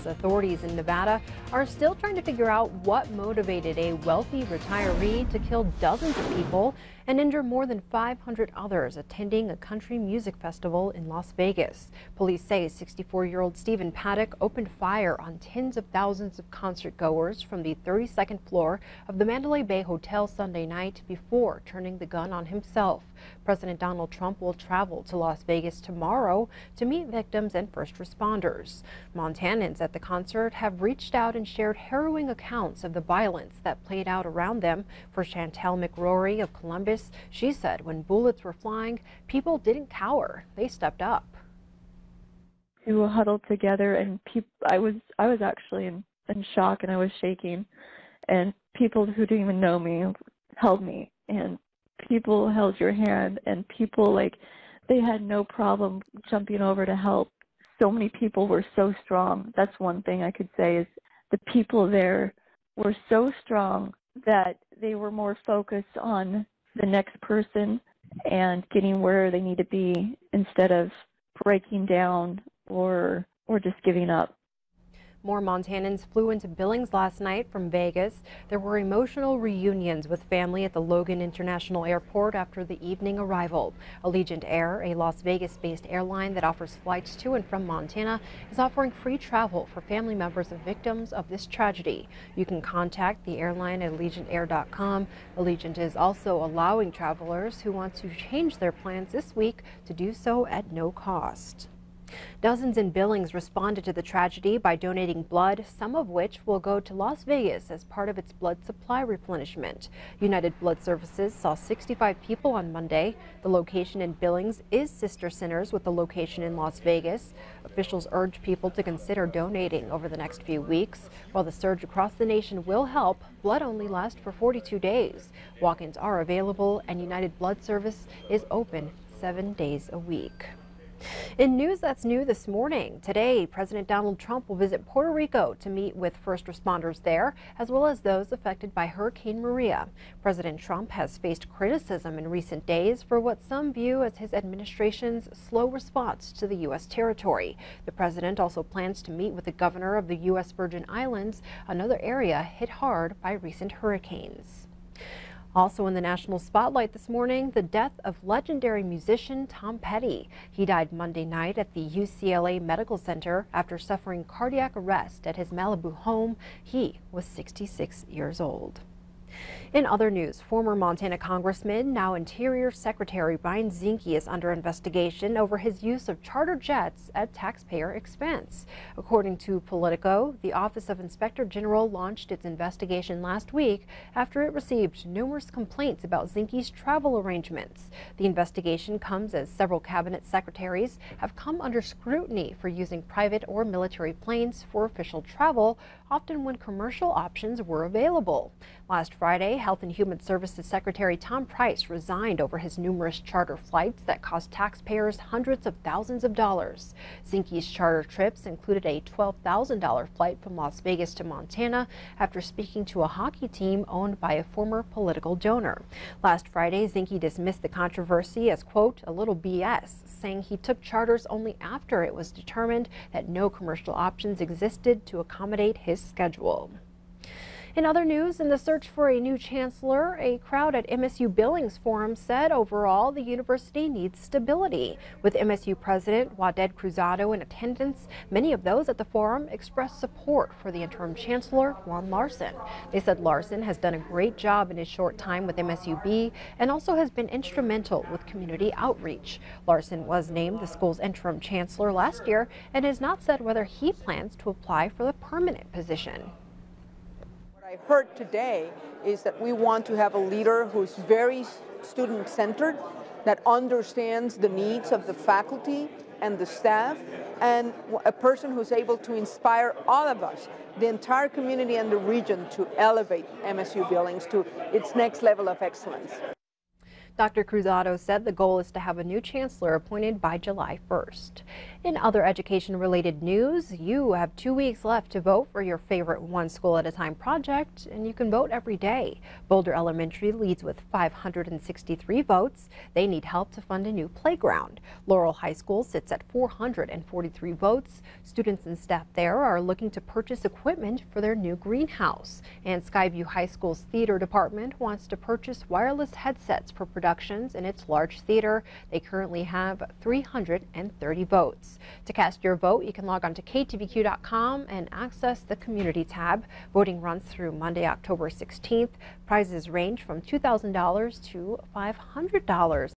Authorities in Nevada are still trying to figure out what motivated a wealthy retiree to kill dozens of people and injure more than 500 others attending a country music festival in Las Vegas. Police say 64-year-old Stephen Paddock opened fire on tens of thousands of concert goers from the 32nd floor of the Mandalay Bay Hotel Sunday night before turning the gun on himself. President Donald Trump will travel to Las Vegas tomorrow to meet victims and first responders. Montanans at the concert have reached out and shared harrowing accounts of the violence that played out around them. For Chantel McRory of Columbus, she said when bullets were flying, people didn't cower, they stepped up. We were huddled together, and I was actually in shock, and I was shaking, and people who didn't even know me held me, and people held your hand, and people, like, they had no problem jumping over to help. So many people were so strong. That's one thing I could say, is the people there were so strong that they were more focused on the next person and getting where they need to be instead of breaking down or just giving up. More Montanans flew into Billings last night from Vegas. There were emotional reunions with family at the Logan International Airport after the evening arrival. Allegiant Air, a Las Vegas-based airline that offers flights to and from Montana, is offering free travel for family members of victims of this tragedy. You can contact the airline at AllegiantAir.com. Allegiant is also allowing travelers who want to change their plans this week to do so at no cost. Dozens in Billings responded to the tragedy by donating blood, some of which will go to Las Vegas as part of its blood supply replenishment. United Blood Services saw 65 people on Monday. The location in Billings is sister centers with the location in Las Vegas. Officials urge people to consider donating over the next few weeks. While the surge across the nation will help, blood only lasts for 42 days. Walk-ins are available, and United Blood Service is open 7 days a week. In news that's new this morning, today President Donald Trump will visit Puerto Rico to meet with first responders there, as well as those affected by Hurricane Maria. President Trump has faced criticism in recent days for what some view as his administration's slow response to the U.S. territory. The president also plans to meet with the governor of the U.S. Virgin Islands, another area hit hard by recent hurricanes. Also in the national spotlight this morning, the death of legendary musician Tom Petty. He died Monday night at the UCLA Medical Center after suffering cardiac arrest at his Malibu home. He was 66 years old. In other news, former Montana Congressman, now Interior Secretary Brian Zinke is under investigation over his use of charter jets at taxpayer expense. According to Politico, the Office of Inspector General launched its investigation last week after it received numerous complaints about Zinke's travel arrangements. The investigation comes as several cabinet secretaries have come under scrutiny for using private or military planes for official travel, often when commercial options were available. Last Friday, Health and Human Services Secretary Tom Price resigned over his numerous charter flights that cost taxpayers hundreds of thousands of dollars. Zinke's charter trips included a $12,000 flight from Las Vegas to Montana after speaking to a hockey team owned by a former political donor. Last Friday, Zinke dismissed the controversy as, quote, a little BS, saying he took charters only after it was determined that no commercial options existed to accommodate his schedule. In other news, in the search for a new chancellor, a crowd at MSU Billings Forum said overall the university needs stability. With MSU President Waded Cruzado in attendance, many of those at the forum expressed support for the interim chancellor, Juan Larson. They said Larson has done a great job in his short time with MSUB and also has been instrumental with community outreach. Larson was named the school's interim chancellor last year and has not said whether he plans to apply for the permanent position. I heard today is that we want to have a leader who's very student-centered, that understands the needs of the faculty and the staff, and a person who's able to inspire all of us, the entire community and the region, to elevate MSU Billings to its next level of excellence. Dr. Cruzado said the goal is to have a new chancellor appointed by July 1st. In other education-related news, you have 2 weeks left to vote for your favorite One School at a Time project, and you can vote every day. Boulder Elementary leads with 563 votes. They need help to fund a new playground. Laurel High School sits at 443 votes. Students and staff there are looking to purchase equipment for their new greenhouse. And Skyview High School's theater department wants to purchase wireless headsets for productions in its large theater. They currently have 330 votes. To cast your vote, you can log on to ktvq.com and access the community tab. Voting runs through Monday, October 16th. Prizes range from $2,000 to $500.